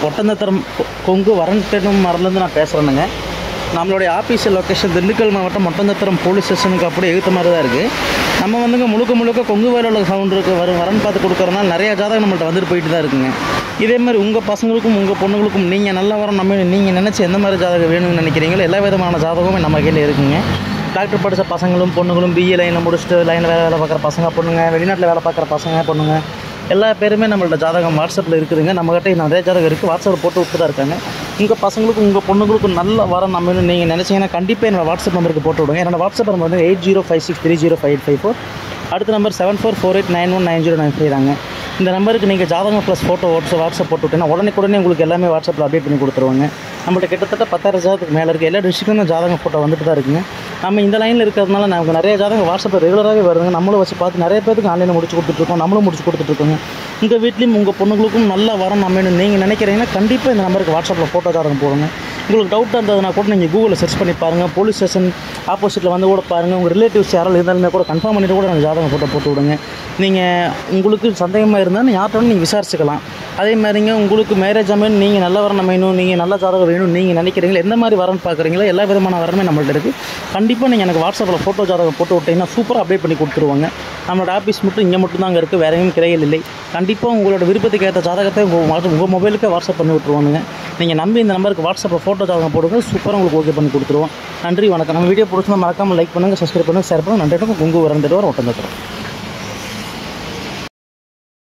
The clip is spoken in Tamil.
ஒட்டந்தத்திரம் கொங்கு வரன்டெனும் மரலேருந்து நான் பேசுகிறேனுங்க. நம்மளுடைய ஆஃபீஸியல் லொக்கேஷன் திண்டுக்கல் மாவட்டம் ஒட்டந்தத்திரம் போலீஸ் ஸ்டேஷனுக்கு அப்படியே எழுத்த மாதிரி தான் இருக்குது. நம்ம வந்துங்க முழுக்க கொங்கு வயலில் உள்ள சவுண்டுக்கு வரன் பார்த்து கொடுக்குறதுனால நிறையா ஜாதகம் நம்மள்ட்ட வந்துட்டு போயிட்டு தான் இருக்குங்க. இதே மாதிரி உங்கள் பசங்களுக்கும் உங்கள் பொண்ணுங்களுக்கும் நீங்கள் நல்லா வரம் நம்ம நீங்கள் நினச்சி எந்த மாதிரி ஜாதகம் வேணும்னு நினைக்கிறீங்களோ எல்லா விதமான ஜாதகமும் நம்ம கையில் இருக்குங்க. டாக்டர் படித்த பசங்களும் பொண்ணுங்களும் பிஏ லைனில் முடிச்சுட்டு லைனில் வேலை பார்க்குற பசங்க பொண்ணுங்க, வெளிநாட்டில் வேலை பார்க்குற பசங்க பொண்ணுங்க எல்லா பேருமே நம்மள்ட்ட ஜாதகம் வாட்ஸ்அப்பில் இருக்குதுங்க. நம்மகிட்ட நிறைய ஜாதகம் இருக்குது, வாட்ஸ்அப்பில் போட்டு விட்டு தான் இருக்காங்க. உங்கள் பசங்களுக்கும் உங்கள் பொண்ணுங்களுக்கும் நல்ல வரம் நம்ம நீங்கள் நினச்சிங்கன்னா கண்டிப்பாக என்னோடய வாட்ஸ்அப் நம்பருக்கு போட்டு விடுங்க. என்னோடய வாட்ஸ்அப் நம்பர் வந்து 8056305854. அடுத்த நம்பர் 7448919095 தாங்க. இந்த நம்பருக்கு நீங்கள் ஜாதகம் ப்ளஸ் ஃபோட்டோ வாட்ஸ்அப் போட்டு விட்டீங்கன்னா உடனே உங்களுக்கு எல்லாமே வாட்ஸ்அப்பில் அப்டேட் பண்ணி கொடுத்துருவாங்க. நம்மள்ட்ட கிட்டத்தட்ட 10,000 ஜாதகத்துக்கு மேலே இருக்குது. எல்லா டிஸ்ட்ரிக்ட்டும் ஜாதகம் ஃபோட்டோ வந்துட்டு தான் இருக்குங்க. நம்ம இந்த லைனில் இருக்கிறதுனால நமக்கு நிறைய ஜாதகம் வாட்ஸ்அப்பில் ரெகுலராகவே வருதுங்க. நம்மளும் வச்சு பார்த்து நிறைய பேருக்கு ஆன்லைனில் முடிச்சு கொடுத்துட்ருக்கோம், நம்மளும் முடிச்சு கொடுத்துட்ருக்கோங்க. உங்கள் வீட்லேயும் உங்கள் பொண்ணுங்களுக்கும் நல்லா வரம் நம்ம நீங்கள் நினைக்கிறீங்கன்னா கண்டிப்பாக இந்த நம்பருக்கு வாட்ஸ்அப்பில் ஃபோட்டோ ஜாதகம் போடுங்க. உங்களுக்கு டவுட்டாக இருந்ததுனா கூட நீங்கள் கூகுளில் சர்ச் பண்ணி பாருங்கள். போலீஸ் ஸ்டேஷன் ஆப்போசிட்டில் வந்து கூட பாருங்கள். உங்கள் ரிலேட்டிவ்ஸ் யாராலும் இருந்தாலுமே கூட கன்ஃபார்ம் பண்ணிவிட்டு கூட எனக்கு ஜாதகம் போட்டு விடுங்க. நீங்கள் உங்களுக்கு சந்தேகமாக இருந்தால் யார்கிட்ட நீங்கள் விசாரிச்சுக்கலாம். அதே மாதிரிங்க உங்களுக்கு மேரேஜ் அமையணும், நீங்கள் நல்ல வரம் அமையணும், நீங்கள் நல்ல ஜாதகம் வேணும் நீங்கள் நினைக்கிறீங்களா, எந்த மாதிரி வரன்னு பார்க்குறீங்களோ எல்லா விதமான வரமே நம்மள்ட்ட இருக்குது. கண்டிப்பாக நீங்கள் எனக்கு வாட்ஸ்அப்பில் ஃபோட்டோ ஜாதகம் போட்டு விட்டிங்கன்னா சூப்பராக அப்டேட் பண்ணி கொடுத்துருவாங்க. நம்மளோட ஆஃபீஸ் மட்டும் இங்கே மட்டும் தான் அங்கே இருக்குது, வேறு எங்கேயும் கிளைகள் இல்லை. கண்டிப்பாக உங்களோட விருப்பத்துக்கு ஏற்ற ஜாதகத்தை உங்கள் மொபைலுக்கு வாட்ஸ்அப் பண்ணி விட்ருவானுங்க. நீங்கள் நம்பி இந்த நம்பருக்கு வாட்ஸ்அப்பில் ஃபோட்டோ ஜாதகம் போடுங்க, சூப்பராக உங்களுக்கு ஓகே பண்ணி கொடுத்துருவோம். நன்றி, வணக்கம். நம்ம வீடியோ பிடிச்சிருந்தா மறக்காமல் லைக் பண்ணுங்கள், சப்ஸ்கிரைப் பண்ணுங்கள், ஷேர் பண்ணுங்கள். நன்றி. கொங்கு வரன்டெனும் ஒட்டந்தத்திரம்.